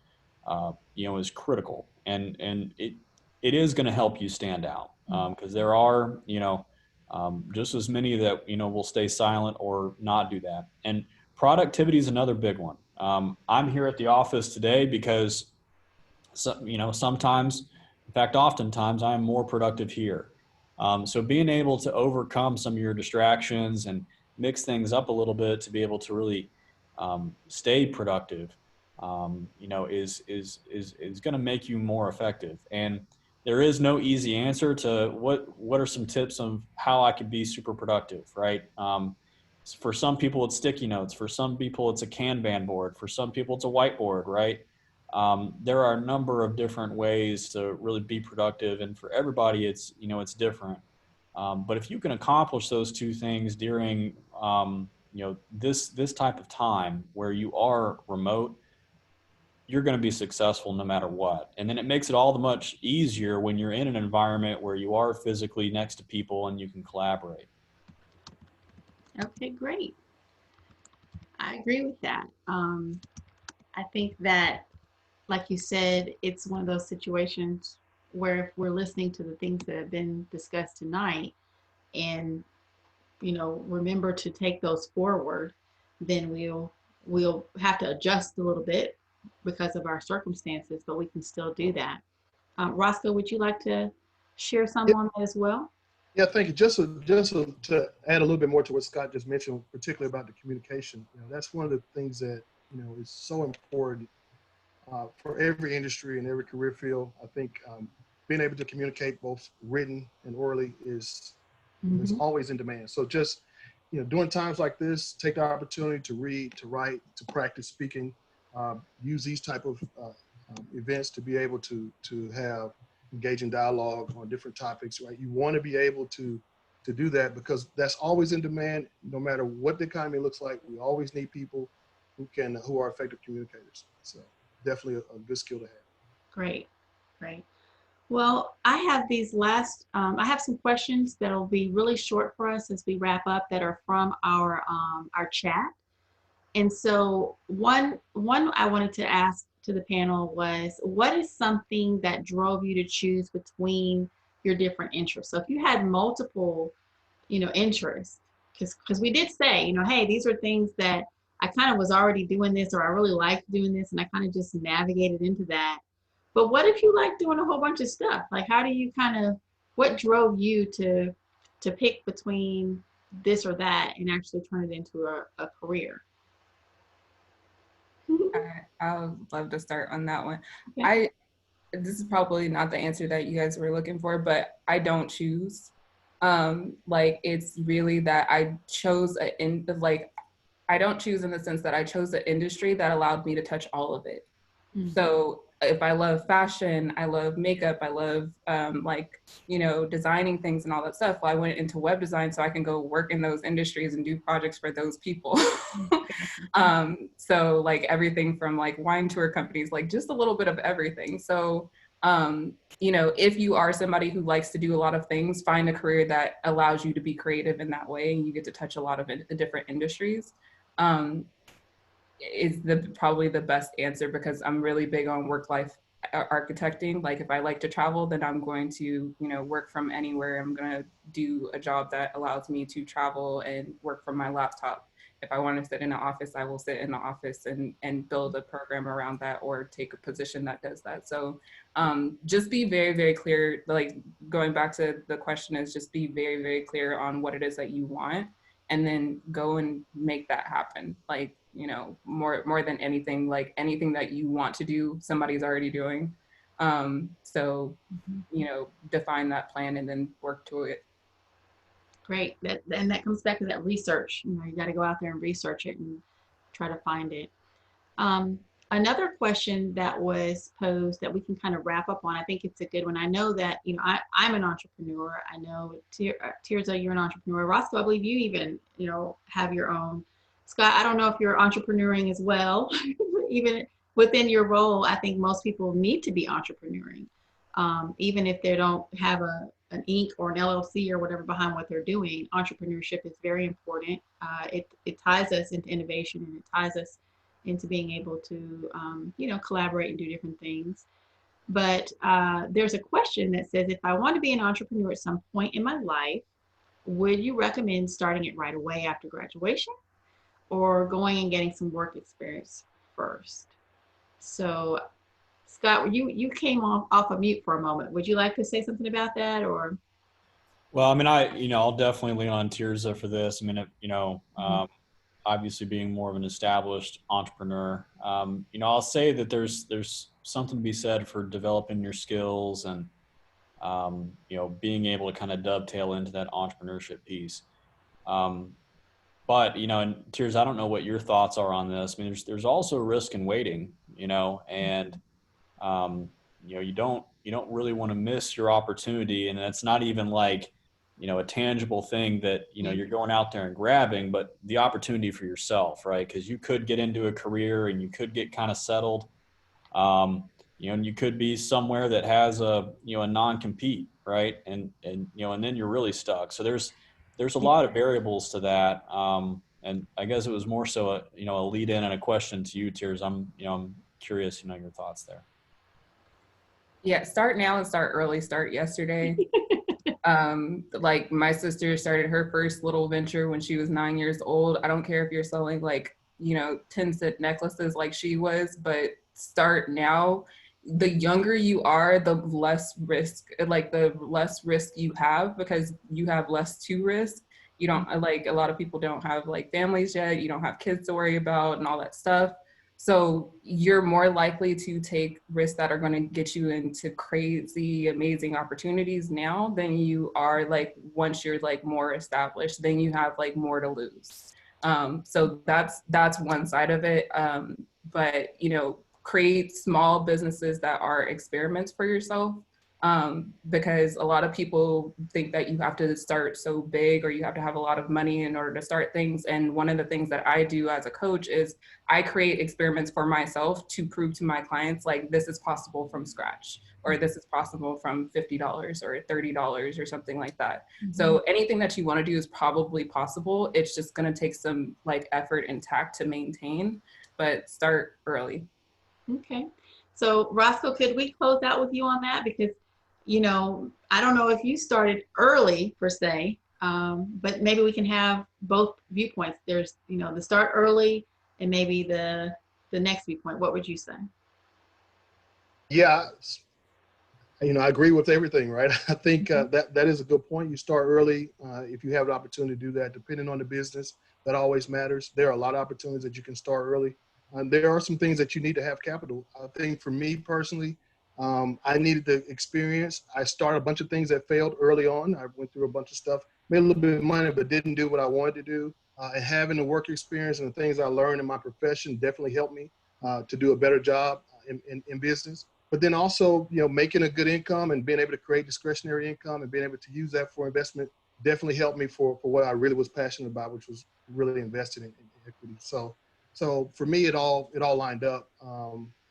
you know, is critical, and it is going to help you stand out, because there are, you know, just as many that, you know, will stay silent or not do that. And productivity is another big one. I'm here at the office today because, you know, sometimes, in fact, oftentimes, I'm more productive here. So being able to overcome some of your distractions and mix things up a little bit to be able to really stay productive, you know, is going to make you more effective. And there is no easy answer to what are some tips of how I could be super productive, right? For some people, it's sticky notes. For some people, it's a Kanban board. For some people, it's a whiteboard, right? There are a number of different ways to really be productive, and for everybody, it's, you know, it's different. But if you can accomplish those two things during, you know, this type of time where you are remote, you're going to be successful no matter what. And then it makes it all the much easier when you're in an environment where you are physically next to people and you can collaborate. Okay, great. I agree with that. I think that, like you said, it's one of those situations where if we're listening to the things that have been discussed tonight and, you know, remember to take those forward, then we'll have to adjust a little bit because of our circumstances, but we can still do that. Roscoe, would you like to share some on that as well? Yeah, thank you. To add a little bit more to what Scott just mentioned, particularly about the communication, you know, that's one of the things that, you know, is so important for every industry and every career field. I think being able to communicate both written and orally is always in demand. So just, you know, during times like this, take the opportunity to read, to write, to practice speaking, use these type of events to be able to have engaging dialogue on different topics, right? You want to be able to do that because that's always in demand, no matter what the economy looks like. We always need people who are effective communicators. So definitely a good skill to have. Great, great. Well, I have these I have some questions that'll be really short for us as we wrap up that are from our chat. And so one I wanted to ask to the panel was, what is something that drove you to choose between your different interests? So if you had multiple, you know, interests, because we did say, you know, hey, these are things that I kind of was already doing this, or I really liked doing this, and I kind of just navigated into that. But what if you like doing a whole bunch of stuff? Like, how do you what drove you to pick between this or that and actually turn it into a career? I would love to start on that one. Okay. This is probably not the answer that you guys were looking for, but I don't choose. Like, it's really that I chose I don't choose in the sense that I chose the industry that allowed me to touch all of it. Mm-hmm. So if I love fashion, I love makeup, I love like, you know, designing things and all that stuff. Well, I went into web design so I can go work in those industries and do projects for those people. So like everything from like wine tour companies, like just a little bit of everything. So, you know, if you are somebody who likes to do a lot of things, find a career that allows you to be creative in that way and you get to touch a lot of the different industries. Is probably the best answer, because I'm really big on work-life architecting. Like if I like to travel, then I'm going to, you know, work from anywhere. I'm going to do a job that allows me to travel and work from my laptop. If I want to sit in an office, I will sit in the office and build a program around that or take a position that does that. So just be very, very clear. Like going back to the question is just be very, very clear on what it is that you want, and then go and make that happen. Like, you know, more than anything, like anything that you want to do, somebody's already doing. So, define that plan and then work to it. Great. And that comes back to that research. You got to go out there and research it and try to find it. Another question that was posed that we can kind of wrap up on, I think it's a good one. I know that, I'm an entrepreneur. I know Tirzah, you're an entrepreneur. Roscoe, I believe you even, have your own. Scott, I don't know if you're entrepreneuring as well. Even within your role, I think most people need to be entrepreneuring. Even if they don't have an Inc. or an LLC or whatever behind what they're doing, entrepreneurship is very important. It ties us into innovation, and it ties us into being able to, collaborate and do different things. But there's a question that says, if I want to be an entrepreneur at some point in my life, would you recommend starting it right away after graduation or going and getting some work experience first? So Scott, you came off of mute for a moment. Would you like to say something about that, or? Well, I mean, I'll definitely lean on Tirzah for this. I mean, obviously being more of an established entrepreneur, I'll say that there's something to be said for developing your skills and, being able to kind of dovetail into that entrepreneurship piece. But, and Tirzah, I don't know what your thoughts are on this. I mean, there's also risk in waiting, and, you don't really want to miss your opportunity. And it's not even like, a tangible thing that, you're going out there and grabbing, but the opportunity for yourself, right? Because you could get into a career and you could get kind of settled, and you could be somewhere that has a non-compete, right? And then you're really stuck. So there's a lot of variables to that. And I guess it was more so a lead in and a question to you, Tirzah. I'm curious, your thoughts there. Yeah, start now and start early. Start yesterday. Like my sister started her first little venture when she was 9 years old. I don't care if you're selling 10-cent necklaces like she was, but start now. The younger you are, the less risk you have, because you have less to risk. You don't, a lot of people don't have families yet. You don't have kids to worry about and all that stuff. So you're more likely to take risks that are going to get you into crazy, amazing opportunities now than you are once you're more established, then you have more to lose. So that's one side of it. But, create small businesses that are experiments for yourself. Because a lot of people think that you have to start so big or you have to have a lot of money in order to start things. And one of the things that I do as a coach is I create experiments for myself to prove to my clients, this is possible from scratch, or this is possible from $50 or $30 or something like that. Mm-hmm. So anything that you want to do is probably possible. It's just going to take some effort and tact to maintain, but start early. Okay. So Roscoe, could we close out with you on that? Because I don't know if you started early per se, but maybe we can have both viewpoints. There's, the start early and maybe the next viewpoint. What would you say? Yeah, I agree with everything, right? I think that is a good point. You start early. If you have the opportunity to do that, depending on the business, that always matters. There are a lot of opportunities that you can start early. There are some things that you need to have capital. I think for me personally, I needed the experience. I started a bunch of things that failed early on. I went through a bunch of stuff, made a little bit of money, but didn't do what I wanted to do. And having the work experience and the things I learned in my profession definitely helped me to do a better job in business. But then also, making a good income and being able to create discretionary income and being able to use that for investment definitely helped me for what I really was passionate about, which was really investing in equity. So for me, it all lined up.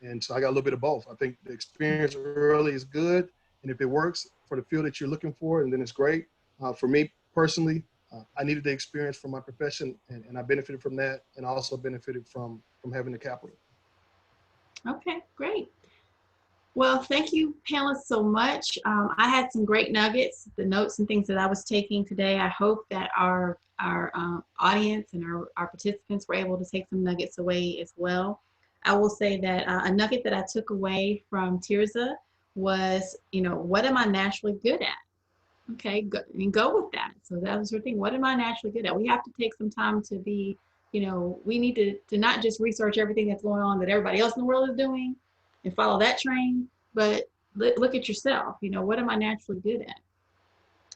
And so I got a little bit of both. I think the experience early is good. And if it works for the field that you're looking for, and then it's great. For me personally, I needed the experience from my profession and I benefited from that, and I also benefited from having the capital. Okay, great. Well, thank you, panelists, so much. I had some great nuggets, the notes and things that I was taking today. I hope that our audience and our participants were able to take some nuggets away as well. I will say that a nugget that I took away from Tirzah was, what am I naturally good at? Okay, go with that. So that was her thing. What am I naturally good at? We have to take some time to be, we need to not just research everything that's going on that everybody else in the world is doing and follow that train, but look at yourself. You know, what am I naturally good at?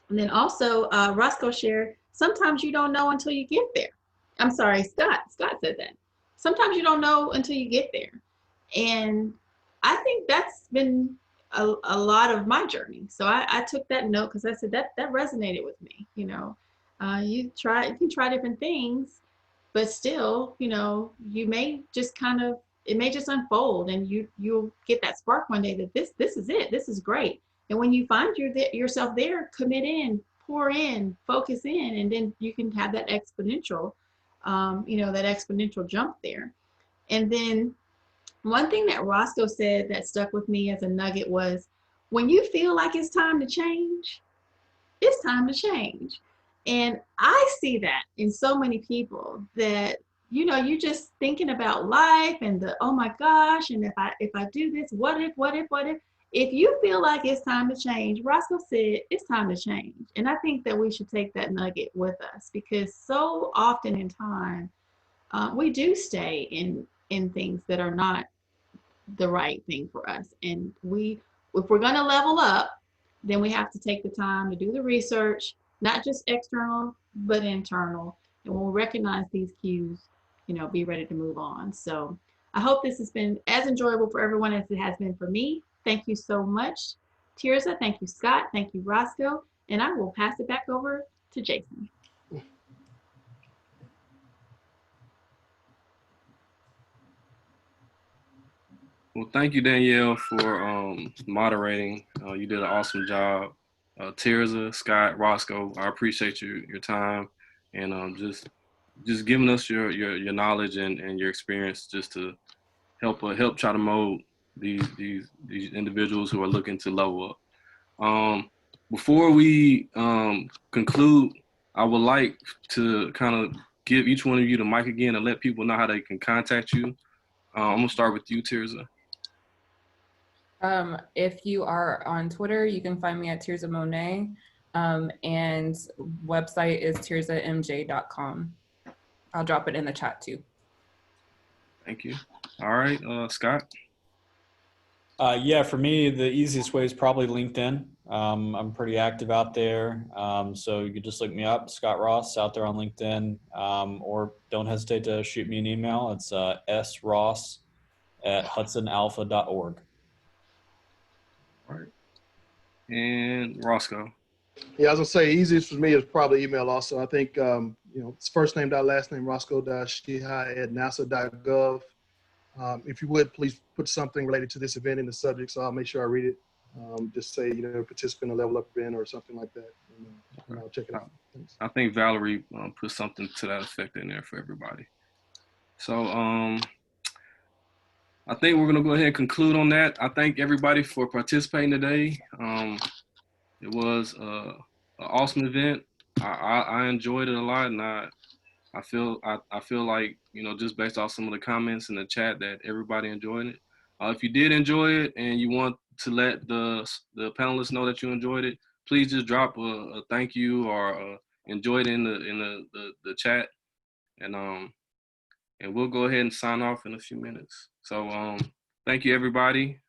And then also, Roscoe shared, sometimes you don't know until you get there. I'm sorry, Scott said that. Sometimes you don't know until you get there. And I think that's been a lot of my journey. So I took that note because I said that resonated with me. You know, you can try different things, but still, you know, you may just it may just unfold, and you'll get that spark one day that this is it. This is great. And when you find yourself there, commit in, pour in, focus in, and then you can have that exponential, you know, that exponential jump there. And then one thing that Roscoe said that stuck with me as a nugget was, when you feel like it's time to change, it's time to change. And I see that in so many people that, you know, you're just thinking about life and oh my gosh, and if I do this, what if? If you feel like it's time to change, Roscoe said it's time to change. And I think that we should take that nugget with us, because so often in time, we do stay in things that are not the right thing for us. And if we're going to level up, then we have to take the time to do the research, not just external, but internal. And when we recognize these cues, you know, be ready to move on. So I hope this has been as enjoyable for everyone as it has been for me. Thank you so much, Tirzah. Thank you, Scott. Thank you, Roscoe. And I will pass it back over to Jason. Well, thank you, Danielle, for moderating. You did an awesome job. Tirzah, Scott, Roscoe, I appreciate your time, and just giving us your knowledge and your experience, just to help try to mold these individuals who are looking to level up. Before we conclude, I would like to kind of give each one of you the mic again and let people know how they can contact you. I'm gonna start with you, Tirzah. If you are on Twitter, you can find me at Tirzah Monet, and website is tirzahmj.com. I'll drop it in the chat too. Thank you. All right, Scott. Yeah, for me, the easiest way is probably LinkedIn. I'm pretty active out there. So you can just look me up, Scott Ross, out there on LinkedIn, or don't hesitate to shoot me an email. It's sross@hudsonalpha.org. All right. And Roscoe. Yeah, I was gonna say easiest for me is probably email also. I think, you know, it's first name dot last name, Roscoe.Sheehy@nasa.gov. If you would, please put something related to this event in the subject, so I'll make sure I read it. Just say, you know, participant or level up event or something like that, and I'll check it out. Thanks. I think Valerie put something to that effect in there for everybody. So I think we're gonna go ahead and conclude on that. I thank everybody for participating today. It was an awesome event. I enjoyed it a lot, and I feel like, you know, just based off some of the comments in the chat, that everybody enjoyed it. If you did enjoy it and you want to let the panelists know that you enjoyed it, please just drop a thank you or enjoy it in the chat, and we'll go ahead and sign off in a few minutes. So thank you, everybody.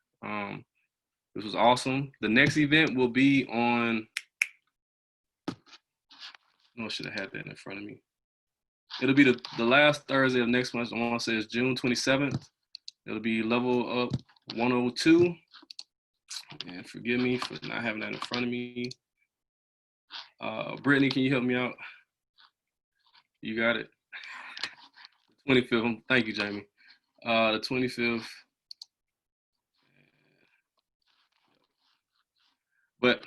This was awesome. The next event will be on, I should have had that in front of me. It'll be the last Thursday of next month. I want to say it's June 27th. It'll be Level Up 102. And forgive me for not having that in front of me. Brittany, can you help me out? You got it. The 25th. Thank you, Jamie. The 25th. But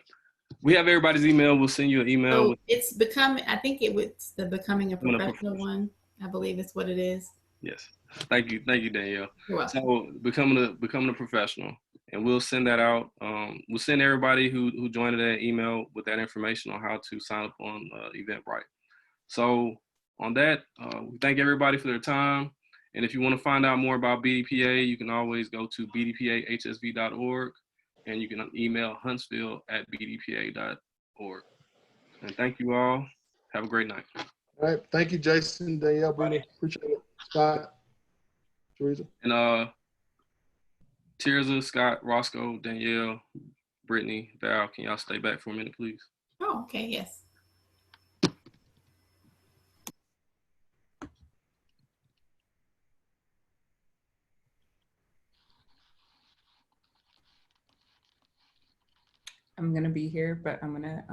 we have everybody's email. We'll send you an email. So it's I think it's the Becoming a Professional one. I believe it's what it is. Yes. Thank you, Danielle. You're welcome. So becoming a professional, and we'll send that out. We'll send everybody who joined that email with that information on how to sign up on Eventbrite. So on that, we thank everybody for their time. And if you want to find out more about BDPA, you can always go to BDPAHSV.org, and you can email huntsville@bdpa.org. And thank you all. Have a great night. All right. Thank you, Jason, Danielle, Brittany. Appreciate it. Scott, Tirzah. And Tirzah, Scott, Roscoe, Danielle, Brittany, Val, can y'all stay back for a minute, please? Oh, okay, yes. I'm gonna be here, but I'm gonna